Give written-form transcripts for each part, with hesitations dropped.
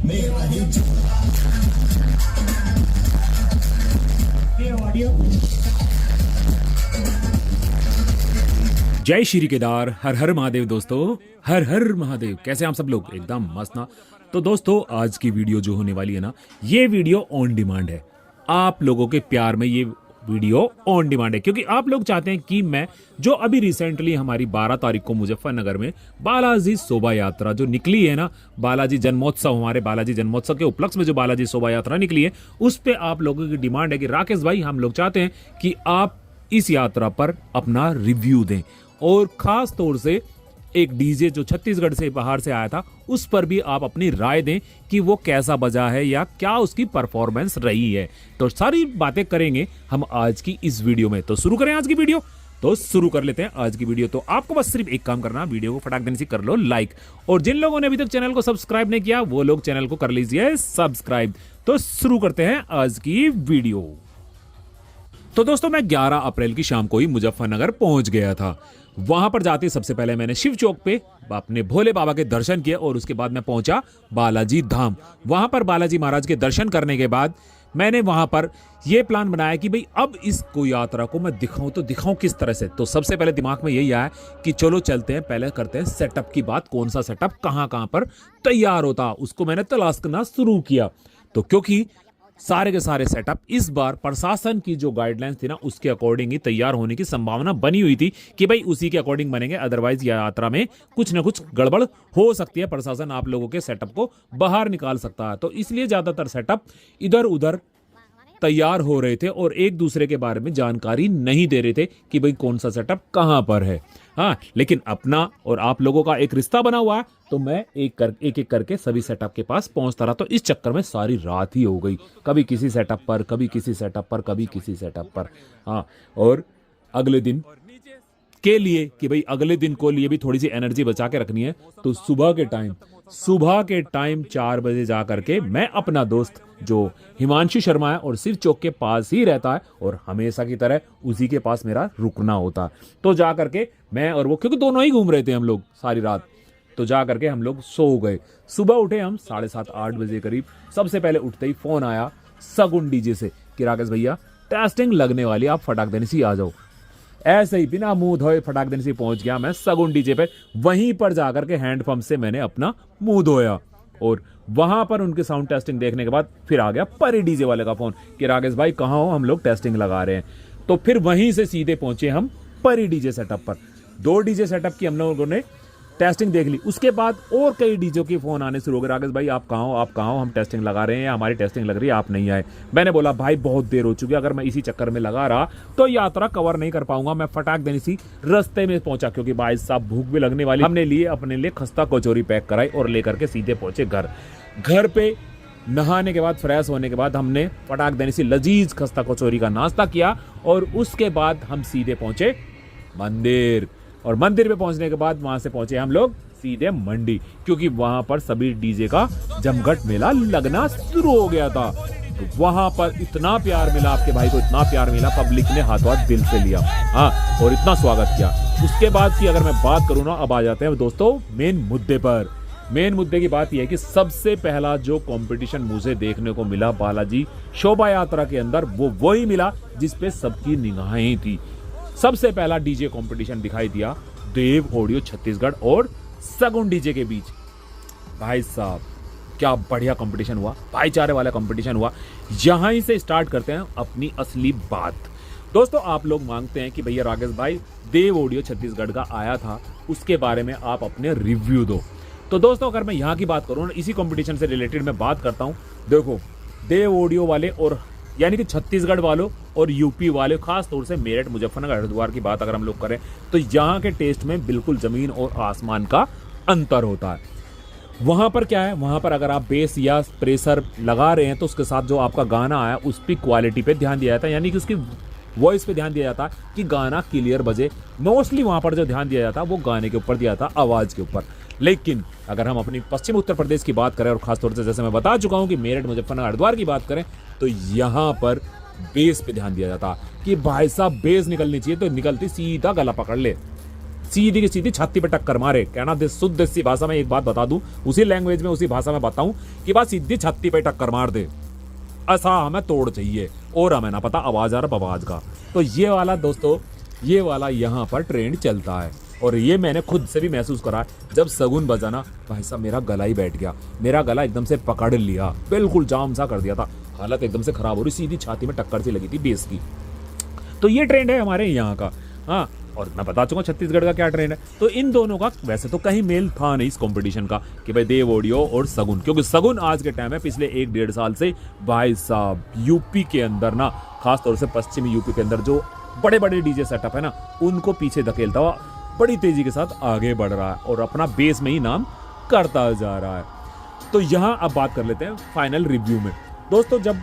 जय श्री केदार, हर हर महादेव दोस्तों, हर हर महादेव। कैसे आप सब लोग? एकदम मस्त ना। तो दोस्तों आज की वीडियो जो होने वाली है ना, ये वीडियो ऑन डिमांड है। आप लोगों के प्यार में ये वीडियो ऑन डिमांड है, क्योंकि आप लोग चाहते हैं कि मैं जो अभी रिसेंटली हमारी 12 तारीख को मुजफ्फरनगर में बालाजी शोभा यात्रा जो निकली है ना, बालाजी जन्मोत्सव, हमारे बालाजी जन्मोत्सव के उपलक्ष्य में जो बालाजी शोभा यात्रा निकली है, उस पे आप लोगों की डिमांड है कि राकेश भाई हम लोग चाहते हैं कि आप इस यात्रा पर अपना रिव्यू दें, और खास तौर से एक डीजे जो छत्तीसगढ़ से बाहर से आया था उस पर भी आप अपनी राय दें कि वो कैसा बजा है या क्या उसकी परफॉर्मेंस रही है। तो सारी बातें करेंगे हम आज की इस वीडियो में। तो शुरू करें आज की वीडियो। तो शुरू कर लेते हैं आज की वीडियो। तो आपको बस सिर्फ एक काम करना, वीडियो को फटाक देने से कर लो लाइक, और जिन लोगों ने अभी तक चैनल को सब्सक्राइब नहीं किया वो लोग चैनल को कर लीजिए सब्सक्राइब। तो शुरू करते हैं आज की वीडियो। तो दोस्तों मैं 11 अप्रैल की शाम को ही मुजफ्फरनगर पहुंच गया था। वहां पर जाते सबसे पहले मैंने शिव चौक पे अपने भोले बाबा के दर्शन किए, और उसके बाद मैं पहुंचा बालाजी धाम। वहां पर बालाजी महाराज के दर्शन करने के बाद मैंने वहां पर यह प्लान बनाया कि भाई अब इसको यात्रा को मैं दिखाऊं तो दिखाऊं किस तरह से। तो सबसे पहले दिमाग में यही आया कि चलो चलते हैं, पहले करते हैं सेटअप की बात। कौन सा सेटअप कहां पर तैयार होता, उसको मैंने तलाश करना शुरू किया। तो क्योंकि सारे के सारे सेटअप इस बार प्रशासन की जो गाइडलाइंस थी ना, उसके अकॉर्डिंग ही तैयार होने की संभावना बनी हुई थी कि भाई उसी के अकॉर्डिंग बनेंगे, अदरवाइज यात्रा में कुछ ना कुछ गड़बड़ हो सकती है। प्रशासन आप लोगों के सेटअप को बाहर निकाल सकता है, तो इसलिए ज्यादातर सेटअप इधर उधर तैयार हो रहे थे और एक दूसरे के बारे में जानकारी नहीं दे रहे थे कि भाई कौन सा सेटअप कहां पर है। हाँ, लेकिन अपना और आप लोगों का एक रिश्ता बना हुआ है, तो मैं एक एक करके सभी सेटअप के पास पहुंचता रहा। तो इस चक्कर में सारी रात ही हो गई, कभी किसी सेटअप पर, कभी किसी सेटअप पर, कभी किसी सेटअप पर। हाँ, और अगले दिन के लिए कि भाई अगले दिन को लिए भी थोड़ी सी एनर्जी बचा के रखनी है, तो सुबह के टाइम 4 बजे जा करके मैं अपना दोस्त जो हिमांशु शर्मा है और शिव चौक के पास ही रहता है, और हमेशा की तरह उसी के पास मेरा रुकना होता, तो जा करके मैं और वो, क्योंकि दोनों ही घूम रहे थे हम लोग सारी रात, तो जा करके हम लोग सो गए। सुबह उठे हम 7:30-8 बजे करीब। सबसे पहले उठते ही फोन आया सगुन डीजे से कि राकेश भैया टेस्टिंग लगने वाली, आप फटाक देने से आ जाओ। ऐसे ही बिना मुंह धोए फटाक देने से पहुंच गया मैं सगुन डीजे पे। वहीं पर जाकर के हैंडपंप से मैंने अपना मुंह धोया, और वहां पर उनके साउंड टेस्टिंग देखने के बाद फिर आ गया परी डीजे वाले का फोन कि राकेश भाई कहाँ हो, हम लोग टेस्टिंग लगा रहे हैं। तो फिर वहीं से सीधे पहुंचे हम परी डीजे सेटअप पर। 2 डीजे सेटअप की हम लोगों ने टेस्टिंग देख ली। उसके बाद और कई डीजे के फोन आने शुरू हो गए, राकेश भाई आप कहाँ हो, हम टेस्टिंग लगा रहे हैं, हमारी टेस्टिंग लग रही है, आप नहीं आए। मैंने बोला भाई बहुत देर हो चुकी है, अगर मैं इसी चक्कर में लगा रहा तो यात्रा कवर नहीं कर पाऊंगा। मैं फटाक देने सी रास्ते में पहुंचा, क्योंकि भाई साहब भूख भी लगने वाली। हमने लिए अपने लिए खस्ता कचौरी पैक कराई और लेकर के सीधे पहुंचे घर पे। नहाने के बाद, फ्रेश होने के बाद हमने फटाक देने से लजीज खस्ता कचौरी का नाश्ता किया, और उसके बाद हम सीधे पहुंचे मंदिर। और मंदिर पे पहुंचने के बाद वहां से पहुंचे हम लोग सीधे मंडी, क्योंकि वहां पर सभी डीजे का जमघट मेला लगना शुरू हो गया था। तो वहां पर इतना प्यार मिला, आपके भाई को इतना प्यार मिला, पब्लिक ने हाथों हाथ दिल से लिया। हाँ, और इतना स्वागत किया। उसके बाद की अगर मैं बात करूं ना, अब आ जाते हैं दोस्तों मेन मुद्दे पर। मेन मुद्दे की बात यह है कि सबसे पहला जो कंपटीशन मुझे देखने को मिला बालाजी शोभा यात्रा के अंदर, वो वही मिला जिस पे सबकी निगाहें थी। सबसे पहला डीजे कंपटीशन दिखाई दिया देव ऑडियो छत्तीसगढ़ और सगुन डीजे के बीच। भाई साहब क्या बढ़िया कंपटीशन हुआ, भाईचारे वाला कंपटीशन हुआ। यहां ही से स्टार्ट करते हैं अपनी असली बात। दोस्तों आप लोग मांगते हैं कि भैया राकेश भाई देव ऑडियो छत्तीसगढ़ का आया था, उसके बारे में आप अपने रिव्यू दो। तो दोस्तों अगर मैं यहाँ की बात करूँ, इसी कंपटीशन से रिलेटेड मैं बात करता हूँ। देखो देव ऑडियो वाले, और यानी कि छत्तीसगढ़ वालों और यूपी वाले, खास तौर से मेरठ, मुजफ्फरनगर, हरिद्वार की बात अगर हम लोग करें, तो यहाँ के टेस्ट में बिल्कुल जमीन और आसमान का अंतर होता है। वहाँ पर क्या है, वहाँ पर अगर आप बेस या प्रेशर लगा रहे हैं तो उसके साथ जो आपका गाना आया उसकी क्वालिटी पे ध्यान दिया जाता है, यानी कि उसकी वॉइस पे ध्यान दिया जाता है कि गाना क्लियर बजे। मोस्टली वहाँ पर जो ध्यान दिया जाता है वो गाने के ऊपर दिया जाता है, आवाज़ के ऊपर। लेकिन अगर हम अपनी पश्चिम उत्तर प्रदेश की बात करें, और खासतौर से जैसे मैं बता चुका हूँ कि मेरठ, मुजफ्फरनगर, हरिद्वार की बात करें, तो यहाँ पर बेस पे ध्यान दिया जाता कि भाई साहब बेस निकलनी चाहिए, तो निकलती सीधा गला पकड़ ले, सीधी की सीधी छाती पे टक्कर मारे, कहना शुद्ध देसी भाषा में एक बात बता दूं, उसी लैंग्वेज में उसी भाषा में बताऊं कि बस सीधी छाती पे टक्कर मार दे, ऐसा हमें तोड़ चाहिए और हमें ना पता आवाज आ रहा बवाज का। तो ये वाला दोस्तों, ये वाला यहाँ पर ट्रेंड चलता है और ये मैंने खुद से भी महसूस करा। जब सगुन बजा ना भाई साहब, मेरा गला ही बैठ गया, मेरा गला एकदम से पकड़ लिया, बिल्कुल जाम सा कर दिया था, हालत एकदम से खराब हो रही, सीधी छाती में टक्कर सी लगी थी बेस की। तो ये ट्रेंड है हमारे यहाँ का। हाँ, और मैं बता चुका छत्तीसगढ़ का क्या ट्रेंड है। तो इन दोनों का वैसे तो कहीं मेल था नहीं इस कंपटीशन का कि भाई देव ऑडियो और सगुन, क्योंकि सगुन आज के टाइम में पिछले 1-1.5 साल से भाई साहब यूपी के अंदर ना, खासतौर से पश्चिमी यूपी के अंदर जो बड़े बड़े डीजे सेटअप है ना, उनको पीछे धकेलता हुआ बड़ी तेजी के साथ आगे बढ़ रहा है और अपना बेस में ही नाम करता जा रहा है। तो यहाँ अब बात कर लेते हैं फाइनल रिव्यू में। दोस्तों, जब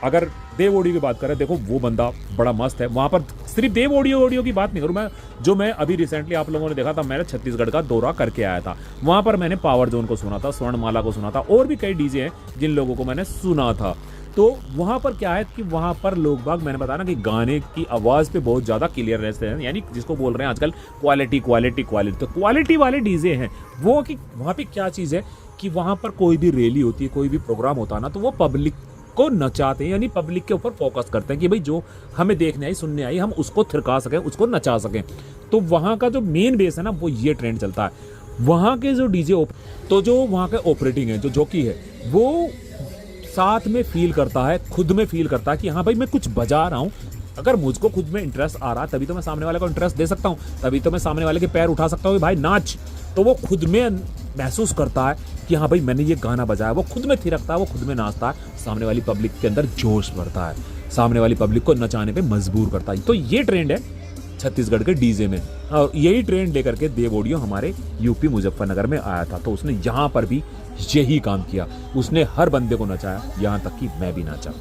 अगर देव ऑडियो की बात करें, देखो वो बंदा बड़ा मस्त है। वहाँ पर सिर्फ देव ऑडियो की बात नहीं करूँ मैं, जो मैं अभी रिसेंटली आप लोगों ने देखा था, मैंने छत्तीसगढ़ का दौरा करके आया था, वहाँ पर मैंने पावर जोन को सुना था, स्वर्णमाला को सुना था, और भी कई डीजे हैं जिन लोगों को मैंने सुना था। तो वहाँ पर क्या है कि वहाँ पर लोग बाग, मैंने बताया ना कि गाने की आवाज़ पे बहुत ज़्यादा क्लियर रहते हैं, यानी जिसको बोल रहे हैं आजकल क्वालिटी क्वालिटी क्वालिटी। तो क्वालिटी वाले डीजे हैं वो, कि वहाँ पे क्या चीज़ है कि वहाँ पर कोई भी रैली होती है, कोई भी प्रोग्राम होता है ना, तो वो पब्लिक को नचाते हैं, यानी पब्लिक के ऊपर फोकस करते हैं कि भाई जो हमें देखने आई सुनने आई, हम उसको थिरका सकें, उसको नचा सकें। तो वहाँ का जो मेन बेस है ना, वो ये ट्रेंड चलता है। वहाँ के जो डीजे, तो जो वहाँ का ऑपरेटिंग है, जो जॉकी है, वो साथ में फील करता है, खुद में फील करता है कि हाँ भाई मैं कुछ बजा रहा हूँ। अगर मुझको खुद में इंटरेस्ट आ रहा है तभी तो मैं सामने वाले को इंटरेस्ट दे सकता हूँ, तभी तो मैं सामने वाले के पैर उठा सकता हूँ कि भाई नाच। तो वो खुद में महसूस करता है कि हाँ भाई मैंने ये गाना बजाया, वो खुद में थिरकता है, वो खुद में नाचता है, सामने वाली पब्लिक के अंदर जोश भरता है, सामने वाली पब्लिक को नचाने पे मजबूर करता है। तो ये ट्रेंड है छत्तीसगढ़ के डीजे में, और यही ट्रेंड लेकर के देव ऑडियो हमारे यूपी मुजफ्फरनगर में आया था। तो उसने यहाँ पर भी यही काम किया, उसने हर बंदे को नचाया, यहाँ तक कि मैं भी नाचा,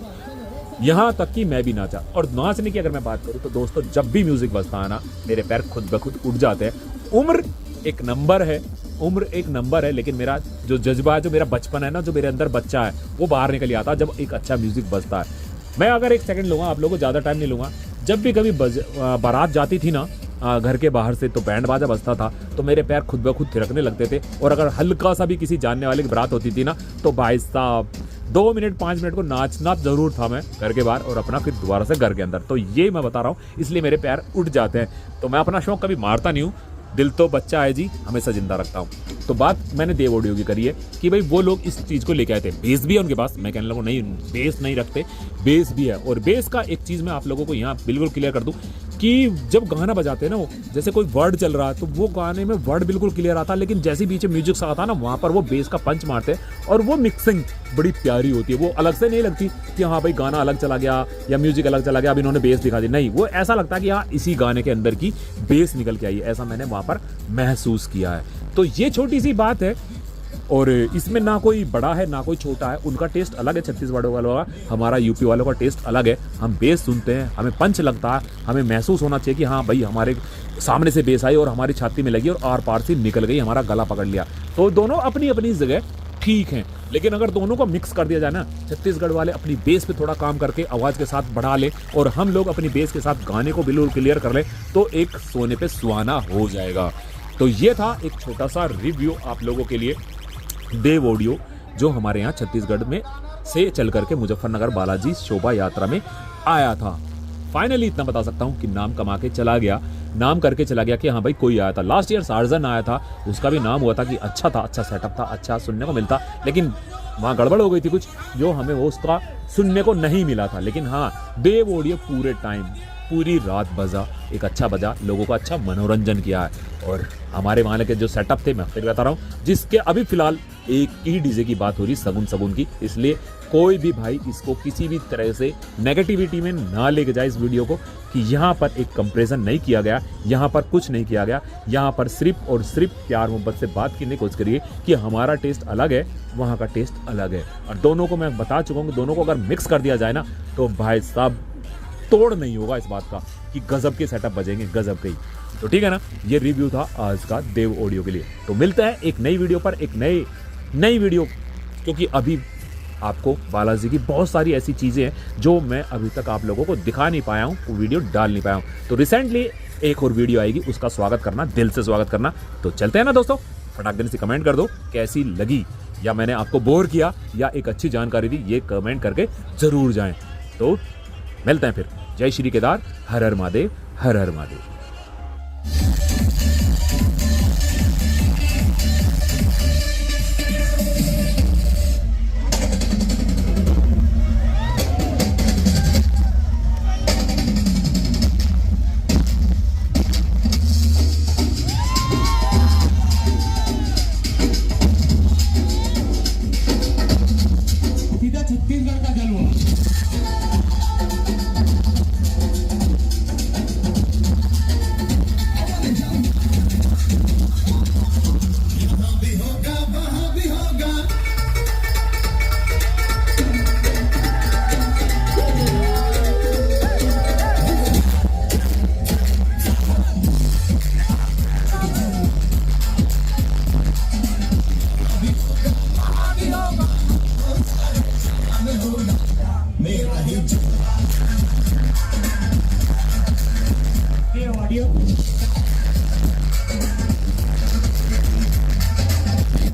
यहाँ तक कि मैं भी नाचा। और नाचने की अगर मैं बात करूँ तो दोस्तों, जब भी म्यूजिक बजता है ना, मेरे पैर खुद ब खुद उठ जाते हैं। उम्र एक नंबर है, उम्र एक नंबर है, लेकिन मेरा जो जज्बा है, जो मेरा बचपन है ना, जो मेरे अंदर बच्चा है, वो बाहर निकल आता है जब एक अच्छा म्यूजिक बजता है। मैं अगर एक सेकंड लूँगा, आप लोगों को ज़्यादा टाइम नहीं लूँगा। जब भी कभी बारात जाती थी ना घर के बाहर से, तो बैंड बाजा बजता था, तो मेरे पैर खुद ब खुद थिरकने लगते थे। और अगर हल्का सा भी किसी जानने वाले की बारात होती थी ना, तो भाई साहब 2 मिनट 5 मिनट को नाचना जरूर था मैं घर के बाहर, और अपना फिर दोबारा से घर के अंदर। तो ये मैं बता रहा हूँ, इसलिए मेरे पैर उठ जाते हैं। तो मैं अपना शौक कभी मारता नहीं हूँ, दिल तो बच्चा है जी, हमेशा जिंदा रखता हूँ। तो बात मैंने देव ऑडियो की करी है कि भाई वो लोग इस चीज़ को लेके आए थे। बेस भी है उनके पास, मैं कहने लगूँ नहीं बेस नहीं रखते, बेस भी है। और बेस का एक चीज़ मैं आप लोगों को यहाँ बिल्कुल क्लियर कर दूँ कि जब गाना बजाते हैं ना, वो जैसे कोई वर्ड चल रहा है तो वो गाने में वर्ड बिल्कुल क्लियर आता है, लेकिन जैसे पीछे म्यूजिक सा आता है ना, वहाँ पर वो बेस का पंच मारते हैं और वो मिक्सिंग बड़ी प्यारी होती है। वो अलग से नहीं लगती कि हाँ भाई गाना अलग चला गया या म्यूजिक अलग चला गया, अब इन्होंने बेस दिखा दी, नहीं, वो ऐसा लगता है कि हाँ इसी गाने के अंदर की बेस निकल के आई है, ऐसा मैंने वहाँ पर महसूस किया है। तो ये छोटी सी बात है, और इसमें ना कोई बड़ा है ना कोई छोटा है, उनका टेस्ट अलग है छत्तीसगढ़ वालों का, हमारा यूपी वालों का टेस्ट अलग है। हम बेस सुनते हैं, हमें पंच लगता है, हमें महसूस होना चाहिए कि हाँ भाई हमारे सामने से बेस आई और हमारी छाती में लगी और आर पार से निकल गई, हमारा गला पकड़ लिया। तो दोनों अपनी अपनी जगह ठीक हैं, लेकिन अगर दोनों को मिक्स कर दिया जाए ना, छत्तीसगढ़ वाले अपनी बेस पे थोड़ा काम करके आवाज़ के साथ बढ़ा ले और हम लोग अपनी बेस के साथ गाने को बिल्कुल क्लियर कर ले, तो एक सोने पे सुहाना हो जाएगा। तो ये था एक छोटा सा रिव्यू आप लोगों के लिए देव ऑडियो, जो हमारे यहाँ छत्तीसगढ़ में से चल करके मुजफ्फरनगर बालाजी शोभा यात्रा में आया था। फाइनली इतना बता सकता हूँ कि नाम कमा के चला गया, नाम करके चला गया कि हाँ भाई कोई आया था। लास्ट ईयर सार्जन आया था, उसका भी नाम हुआ था कि अच्छा था, अच्छा सेटअप था, अच्छा सुनने को मिलता, लेकिन वहाँ गड़बड़ हो गई थी कुछ, जो हमें वो उसका सुनने को नहीं मिला था। लेकिन हाँ, देव ऑडियो पूरे टाइम पूरी रात बजा, एक अच्छा बजा, लोगों का अच्छा मनोरंजन किया है। और हमारे वहाँ के जो सेटअप थे, मैं फिर बता रहा हूँ, जिसके अभी फिलहाल एक ही डीजे की बात हो रही, सगुन की, इसलिए कोई भी भाई इसको किसी भी तरह से नेगेटिविटी में ना लेके जाए इस वीडियो को, कि यहाँ पर एक कंपैरिजन नहीं किया गया, यहाँ पर कुछ नहीं किया गया, यहाँ पर सिर्फ और सिर्फ प्यार मोहब्बत से बात करने की कोशिश करिए कि हमारा टेस्ट अलग है, वहाँ का टेस्ट अलग है। और दोनों को मैं बता चुका हूँ, दोनों को अगर मिक्स कर दिया जाए ना, तो भाई साहब तोड़ नहीं होगा इस बात का कि गजब के सेटअप बजेंगे, गजब के ही। तो ठीक है ना, ये रिव्यू था आज का देव ऑडियो के लिए। तो मिलते हैं एक नई वीडियो पर, एक नई वीडियो, क्योंकि अभी आपको बालाजी की बहुत सारी ऐसी चीज़ें हैं जो मैं अभी तक आप लोगों को दिखा नहीं पाया हूँ, वो वीडियो डाल नहीं पाया हूँ। तो रिसेंटली एक और वीडियो आएगी, उसका स्वागत करना, दिल से स्वागत करना। तो चलते हैं ना दोस्तों, फटाक देने से कमेंट कर दो कैसी लगी, या मैंने आपको बोर किया या एक अच्छी जानकारी दी, ये कमेंट करके ज़रूर जाएं। तो मिलते हैं फिर। जय श्री केदार, हर हर महादेव, हर हर महादेव। सीधा छत्तीसगढ़ का जलवा। मेरा ही